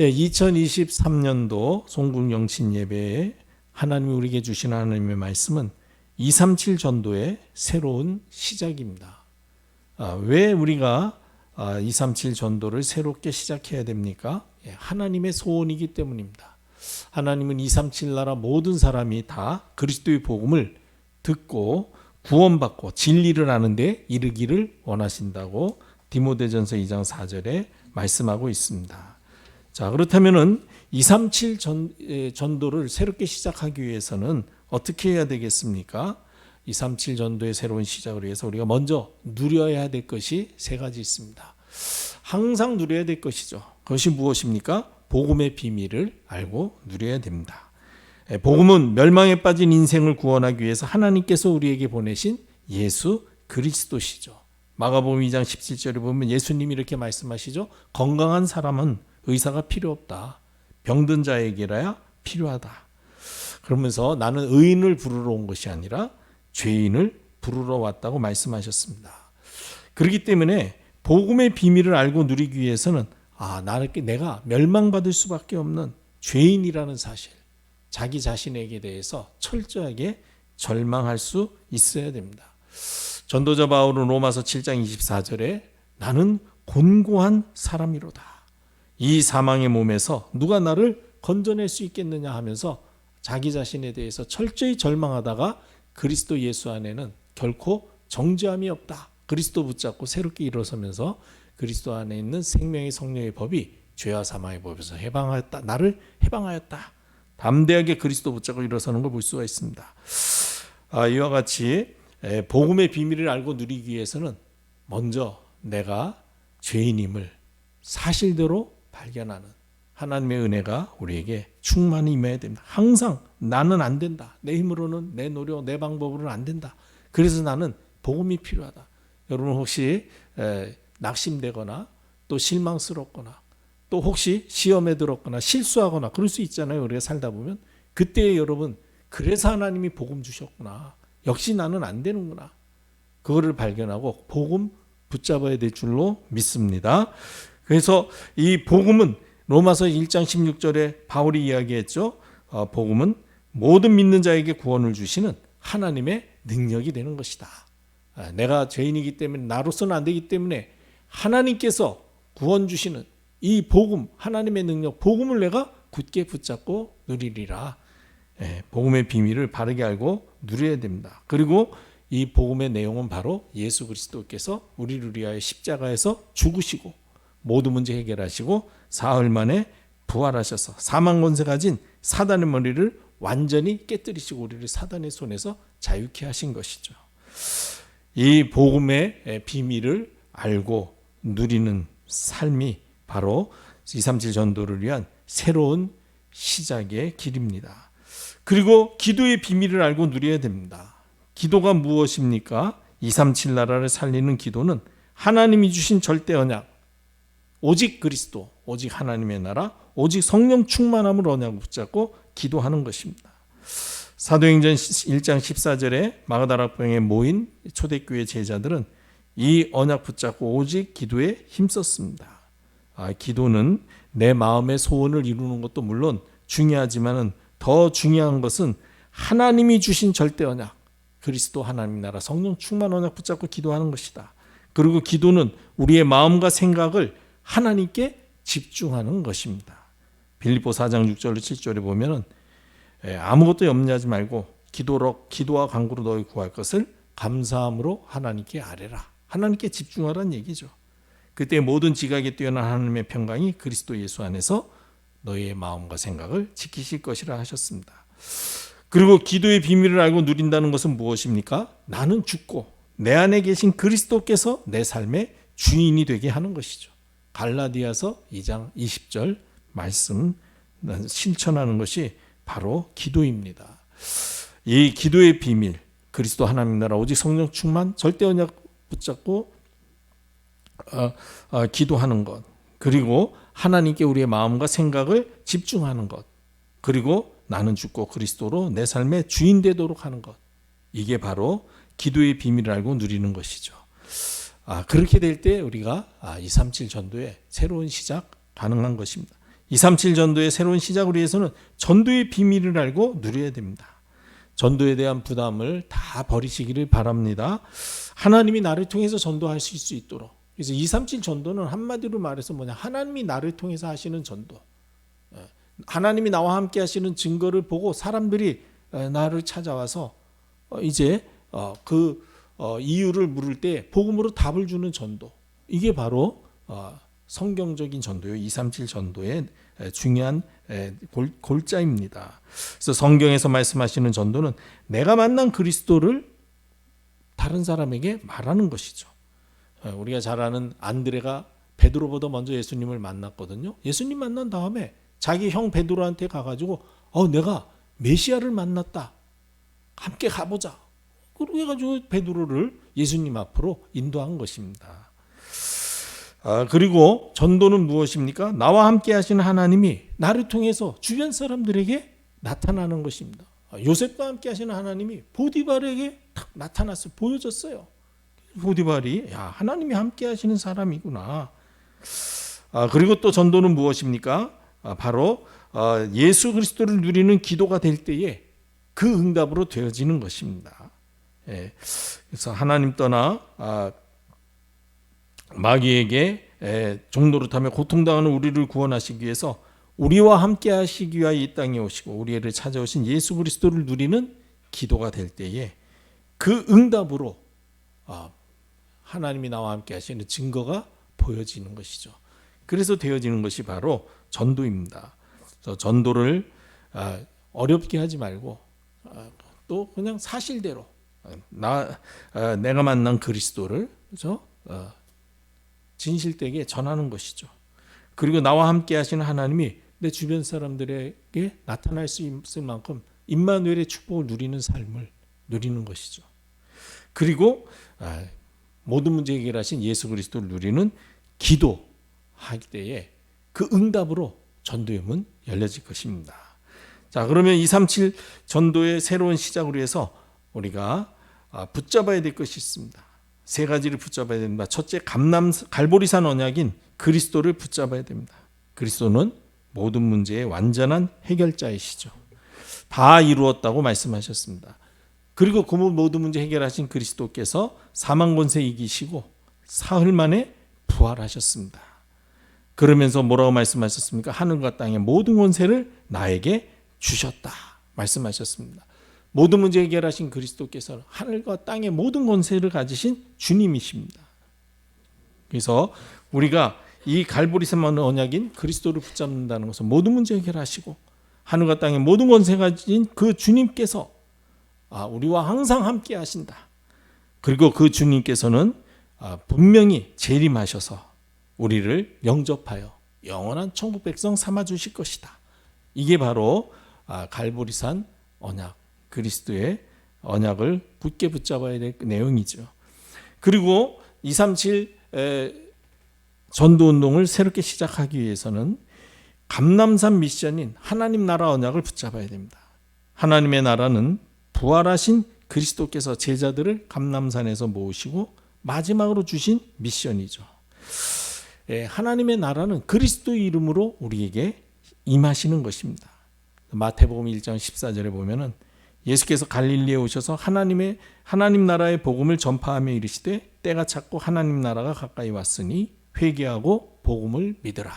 2023년도 송국영신 예배에 하나님이 우리에게 주신 하나님의 말씀은 237 전도의 새로운 시작입니다. 왜 우리가 237 전도를 새롭게 시작해야 됩니까? 하나님의 소원이기 때문입니다. 하나님은 237 나라 모든 사람이 다 그리스도의 복음을 듣고 구원받고 진리를 아는 데 이르기를 원하신다고 디모데전서 2장 4절에 말씀하고 있습니다. 자, 그렇다면은 237 전도를 새롭게 시작하기 위해서는 어떻게 해야 되겠습니까? 237 전도의 새로운 시작을 위해서 우리가 먼저 누려야 될 것이 세 가지 있습니다. 항상 누려야 될 것이죠. 그것이 무엇입니까? 복음의 비밀을 알고 누려야 됩니다. 복음은 멸망에 빠진 인생을 구원하기 위해서 하나님께서 우리에게 보내신 예수 그리스도시죠. 마가복음 2장 17절에 보면 예수님이 이렇게 말씀하시죠. 건강한 사람은 의사가 필요 없다. 병든 자에게라야 필요하다. 그러면서 나는 의인을 부르러 온 것이 아니라 죄인을 부르러 왔다고 말씀하셨습니다. 그렇기 때문에 복음의 비밀을 알고 누리기 위해서는 내가 멸망받을 수밖에 없는 죄인이라는 사실, 자기 자신에게 대해서 철저하게 절망할 수 있어야 됩니다. 전도자 바울은 로마서 7장 24절에 나는 곤고한 사람이로다. 이 사망의 몸에서 누가 나를 건져낼 수 있겠느냐 하면서 자기 자신에 대해서 철저히 절망하다가 그리스도 예수 안에는 결코 정죄함이 없다. 그리스도 붙잡고 새롭게 일어서면서 그리스도 안에 있는 생명의 성령의 법이 죄와 사망의 법에서 해방하였다. 나를 해방하였다. 담대하게 그리스도 붙잡고 일어서는 걸 볼 수가 있습니다. 이와 같이 복음의 비밀을 알고 누리기 위해서는 먼저 내가 죄인임을 사실대로 발견하는 하나님의 은혜가 우리에게 충만히 임해야 됩니다. 항상 나는 안 된다. 내 힘으로는, 내 노력, 내 방법으로는 안 된다. 그래서 나는 복음이 필요하다. 여러분 혹시 낙심되거나 또 실망스럽거나 또 혹시 시험에 들었거나 실수하거나 그럴 수 있잖아요. 우리가 살다 보면 그때 여러분 그래서 하나님이 복음 주셨구나. 역시 나는 안 되는구나. 그거를 발견하고 복음 붙잡아야 될 줄로 믿습니다. 그래서 이 복음은 로마서 1장 16절에 바울이 이야기했죠. 복음은 모든 믿는 자에게 구원을 주시는 하나님의 능력이 되는 것이다. 내가 죄인이기 때문에 나로서는 안 되기 때문에 하나님께서 구원 주시는 이 복음, 하나님의 능력, 복음을 내가 굳게 붙잡고 누리리라. 복음의 비밀을 바르게 알고 누려야 됩니다. 그리고 이 복음의 내용은 바로 예수 그리스도께서 우리를 위하여 십자가에서 죽으시고 모든 문제 해결하시고 사흘 만에 부활하셔서 사망 권세 가진 사단의 머리를 완전히 깨뜨리시고 우리를 사단의 손에서 자유케 하신 것이죠. 이 복음의 비밀을 알고 누리는 삶이 바로 237 전도를 위한 새로운 시작의 길입니다. 그리고 기도의 비밀을 알고 누려야 됩니다. 기도가 무엇입니까? 237 나라를 살리는 기도는 하나님이 주신 절대 언약, 오직 그리스도, 오직 하나님의 나라, 오직 성령 충만함을 언약을 붙잡고 기도하는 것입니다. 사도행전 1장 14절에 마가다락방에 모인 초대교회 제자들은 이 언약 붙잡고 오직 기도에 힘썼습니다. 기도는 내 마음의 소원을 이루는 것도 물론 중요하지만 더 중요한 것은 하나님이 주신 절대 언약, 그리스도 하나님 나라 성령 충만 언약 붙잡고 기도하는 것이다. 그리고 기도는 우리의 마음과 생각을 하나님께 집중하는 것입니다. 빌립보 4장 6절 7절에 보면은 아무것도 염려하지 말고 기도와 간구로 너희 구할 것을 감사함으로 하나님께 아뢰라. 하나님께 집중하라는 얘기죠. 그때 모든 지각에 뛰어난 하나님의 평강이 그리스도 예수 안에서 너희의 마음과 생각을 지키실 것이라 하셨습니다. 그리고 기도의 비밀을 알고 누린다는 것은 무엇입니까? 나는 죽고 내 안에 계신 그리스도께서 내 삶의 주인이 되게 하는 것이죠. 갈라디아서 2장 20절 말씀 실천하는 것이 바로 기도입니다. 이 기도의 비밀, 그리스도 하나님 나라 오직 성령 충만 절대 언약 붙잡고 기도하는 것, 그리고 하나님께 우리의 마음과 생각을 집중하는 것, 그리고 나는 죽고 그리스도로 내 삶의 주인 되도록 하는 것, 이게 바로 기도의 비밀을 알고 누리는 것이죠. 그렇게 될 때 우리가 237 전도의 새로운 시작 가능한 것입니다. 237 전도의 새로운 시작을 위해서는 전도의 비밀을 알고 누려야 됩니다. 전도에 대한 부담을 다 버리시기를 바랍니다. 하나님이 나를 통해서 전도하실 수 있도록. 그래서 237 전도는 한마디로 말해서 뭐냐, 하나님이 나를 통해서 하시는 전도. 하나님이 나와 함께 하시는 증거를 보고 사람들이 나를 찾아와서 이제 그 이유를 물을 때 복음으로 답을 주는 전도. 이게 바로 성경적인 전도요. 237 전도의 중요한 골자입니다. 그래서 성경에서 말씀하시는 전도는 내가 만난 그리스도를 다른 사람에게 말하는 것이죠. 우리가 잘 아는 안드레가 베드로보다 먼저 예수님을 만났거든요. 예수님 만난 다음에 자기 형 베드로한테 가가지고 내가 메시아를 만났다. 함께 가보자. 그렇게 해가지고 베드로를 예수님 앞으로 인도한 것입니다. 그리고 전도는 무엇입니까? 나와 함께 하시는 하나님이 나를 통해서 주변 사람들에게 나타나는 것입니다. 요셉과 함께 하시는 하나님이 보디발에게 딱 나타났어요. 보여줬어요. 보디발이 하나님이 함께 하시는 사람이구나. 그리고 또 전도는 무엇입니까? 바로 예수 그리스도를 누리는 기도가 될 때에 그 응답으로 되어지는 것입니다. 그래서 하나님 떠나 마귀에게 종노릇하며 고통당하는 우리를 구원하시기 위해서 우리와 함께 하시기 위하여 이 땅에 오시고 우리를 찾아오신 예수 그리스도를 누리는 기도가 될 때에 그 응답으로 하나님이 나와 함께 하시는 증거가 보여지는 것이죠. 그래서 되어지는 것이 바로 전도입니다. 그래서 전도를 어렵게 하지 말고 또 그냥 사실대로 내가 만난 그리스도를 그렇죠? 진실되게 전하는 것이죠. 그리고 나와 함께 하시는 하나님이 내 주변 사람들에게 나타날 수 있을 만큼 임마누엘의 축복을 누리는 삶을 누리는 것이죠. 그리고 모든 문제 해결하신 예수 그리스도를 누리는 기도할 때에 그 응답으로 전도의 문 열려질 것입니다. 자, 그러면 237 전도의 새로운 시작을 위해서 우리가 붙잡아야 될 것이 있습니다. 세 가지를 붙잡아야 됩니다. 첫째, 갈보리산 언약인 그리스도를 붙잡아야 됩니다. 그리스도는 모든 문제의 완전한 해결자이시죠. 다 이루었다고 말씀하셨습니다. 그리고 그 모든 문제 해결하신 그리스도께서 사망 권세 이기시고 사흘 만에 부활하셨습니다. 그러면서 뭐라고 말씀하셨습니까? 하늘과 땅의 모든 권세를 나에게 주셨다 말씀하셨습니다. 모든 문제 해결하신 그리스도께서 하늘과 땅의 모든 권세를 가지신 주님이십니다. 그래서 우리가 이 갈보리산 언약인 그리스도를 붙잡는다는 것은 모든 문제 해결하시고 하늘과 땅의 모든 권세 가진 그 주님께서 우리와 항상 함께 하신다. 그리고 그 주님께서는 분명히 재림하셔서 우리를 영접하여 영원한 천국 백성 삼아 주실 것이다. 이게 바로 갈보리산 언약, 그리스도의 언약을 굳게 붙잡아야 될 내용이죠. 그리고 237 전도운동을 새롭게 시작하기 위해서는 감람산 미션인 하나님 나라 언약을 붙잡아야 됩니다. 하나님의 나라는 부활하신 그리스도께서 제자들을 감람산에서 모으시고 마지막으로 주신 미션이죠. 하나님의 나라는 그리스도의 이름으로 우리에게 임하시는 것입니다. 마태복음 1장 14절에 보면은 예수께서 갈릴리에 오셔서 하나님 나라의 복음을 전파하며 이르시되 때가 찼고 하나님 나라가 가까이 왔으니 회개하고 복음을 믿으라.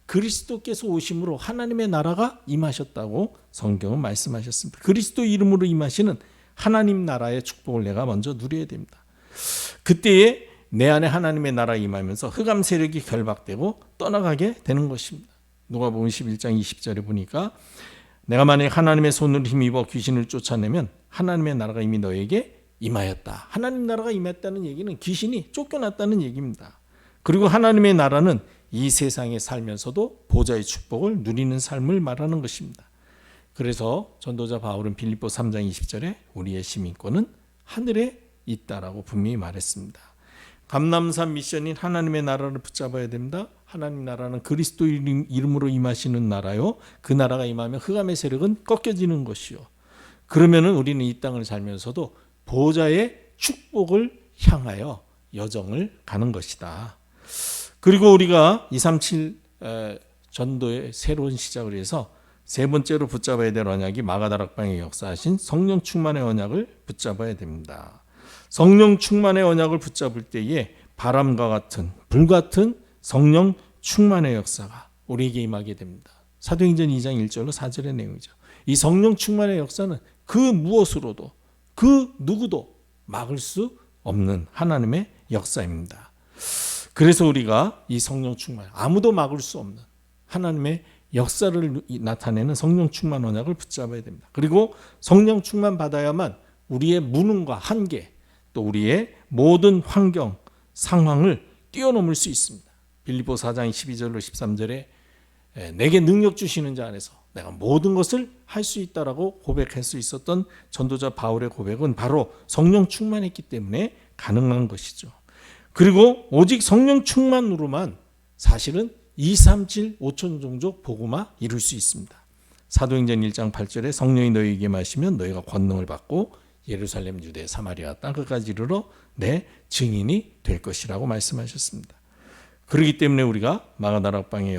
그리스도께서 오심으로 하나님의 나라가 임하셨다고 성경은 말씀하셨습니다. 그리스도 이름으로 임하시는 하나님 나라의 축복을 내가 먼저 누려야 됩니다. 그때에 내 안에 하나님의 나라가 임하면서 흑암 세력이 결박되고 떠나가게 되는 것입니다. 누가복음 11장 20절에 보니까 내가 만약 하나님의 손을 힘입어 귀신을 쫓아내면 하나님의 나라가 이미 너에게 임하였다. 하나님 나라가 임했다는 얘기는 귀신이 쫓겨났다는 얘기입니다. 그리고 하나님의 나라는 이 세상에 살면서도 보좌의 축복을 누리는 삶을 말하는 것입니다. 그래서 전도자 바울은 빌립보 3장 20절에 우리의 시민권은 하늘에 있다라고 분명히 말했습니다. 감람산 미션인 하나님의 나라를 붙잡아야 됩니다. 하나님 나라는 그리스도 이름으로 임하시는 나라요. 그 나라가 임하면 흑암의 세력은 꺾여지는 것이요. 그러면은 우리는 이 땅을 살면서도 보좌의 축복을 향하여 여정을 가는 것이다. 그리고 우리가 237 전도의 새로운 시작을 위해서 세 번째로 붙잡아야 될 언약이 마가다락방에 역사하신 성령 충만의 언약을 붙잡아야 됩니다. 성령 충만의 언약을 붙잡을 때에 바람과 같은 불같은 성령 충만의 역사가 우리에게 임하게 됩니다. 사도행전 2장 1절로 4절의 내용이죠. 이 성령 충만의 역사는 그 무엇으로도 그 누구도 막을 수 없는 하나님의 역사입니다. 그래서 우리가 이 성령 충만, 아무도 막을 수 없는 하나님의 역사를 나타내는 성령 충만 언약을 붙잡아야 됩니다. 그리고 성령 충만 받아야만 우리의 무능과 한계, 또 우리의 모든 환경, 상황을 뛰어넘을 수 있습니다. 빌립보 4장 12절로 13절에 내게 능력 주시는 자 안에서 내가 모든 것을 할 수 있다라고 고백할 수 있었던 전도자 바울의 고백은 바로 성령 충만했기 때문에 가능한 것이죠. 그리고 오직 성령 충만으로만 사실은 237 5천 종족 복음화 이룰 수 있습니다. 사도행전 1장 8절에 성령이 너희에게 마시면 너희가 권능을 받고 예루살렘, 유대, 사마리아 땅 끝까지 이르러 내 증인이 될 것이라고 말씀하셨습니다. 그렇기 때문에 우리가 마가다락방에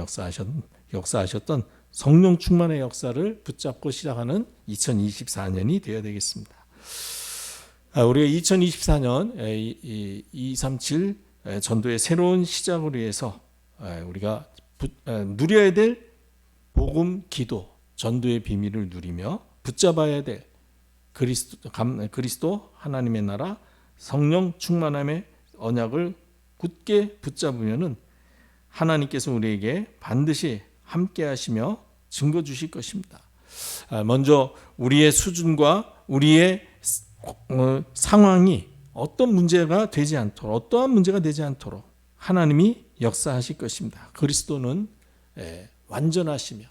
역사하셨던 성령 충만의 역사를 붙잡고 시작하는 2024년이 되어야 되겠습니다. 우리가 2024년 237 전도의 새로운 시작을 위해서 우리가 누려야 될 복음, 기도, 전도의 비밀을 누리며 붙잡아야 될 그리스도 하나님의 나라 성령 충만함의 언약을 굳게 붙잡으면은 하나님께서 우리에게 반드시 함께 하시며 증거 주실 것입니다. 먼저 우리의 수준과 우리의 상황이 어떤 문제가 되지 않도록, 어떠한 문제가 되지 않도록 하나님이 역사하실 것입니다. 그리스도는 완전하시며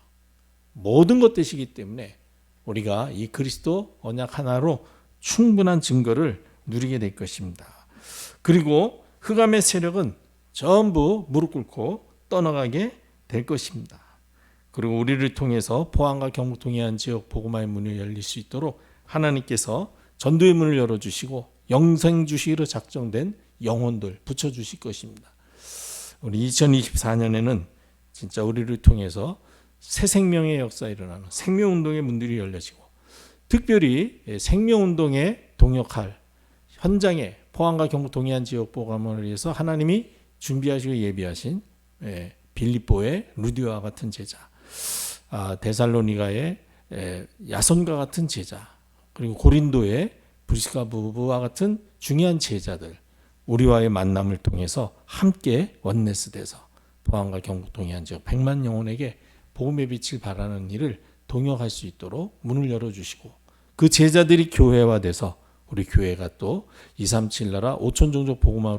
모든 것 되시기 때문에 우리가 이 그리스도 언약 하나로 충분한 증거를 누리게 될 것입니다. 그리고 흑암의 세력은 전부 무릎 꿇고 떠나가게 될 것입니다. 그리고 우리를 통해서 포항과 경북 동해안 지역 복음화의 문이 열릴 수 있도록 하나님께서 전도의 문을 열어주시고 영생 주시기로 작정된 영혼들 붙여주실 것입니다. 우리 2024년에는 진짜 우리를 통해서 새 생명의 역사에 일어나는 생명운동의 문들이 열려지고 특별히 생명운동에 동역할 현장에 포항과 경북 동해안 지역 복음화를 위해서 하나님이 준비하시고 예비하신 빌립보의 루디오와 같은 제자, 데살로니가의 야손과 같은 제자, 그리고 고린도의 브리스가 부부와 같은 중요한 제자들, 우리와의 만남을 통해서 함께 원네스 돼서 포항과 경북 동해안 지역 100만 영혼에게 복음의 빛을 발하는 일을 동역할 수 있도록 문을 열어주시고 그 제자들이 교회화돼서 우리 교회가 또 237 나라 5천 종족 복음화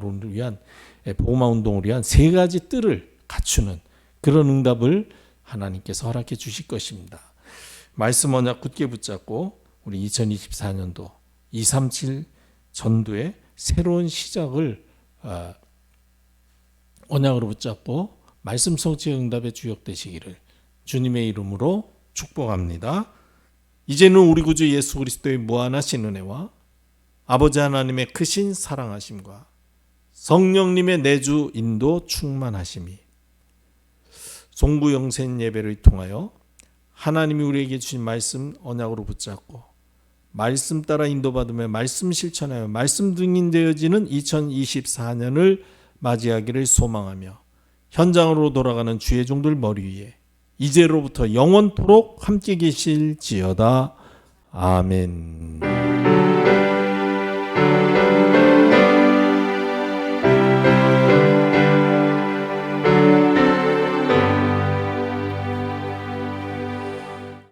운동을 위한 세 가지 뜰을 갖추는 그런 응답을 하나님께서 허락해 주실 것입니다. 말씀 언약 굳게 붙잡고 우리 2024년도 237 전도의 새로운 시작을 언약으로 붙잡고 말씀 성취의 응답의 주역 되시기를 주님의 이름으로 축복합니다. 이제는 우리 구주 예수 그리스도의 무한하신 은혜와 아버지 하나님의 크신 사랑하심과 성령님의 내주 인도 충만하심이 송구 영생 예배를 통하여 하나님이 우리에게 주신 말씀 언약으로 붙잡고 말씀 따라 인도받으며 말씀 실천하여 말씀 등인되어지는 2024년을 맞이하기를 소망하며 현장으로 돌아가는 주의 종들 머리 위에 이제로부터 영원토록 함께 계실지어다. 아멘.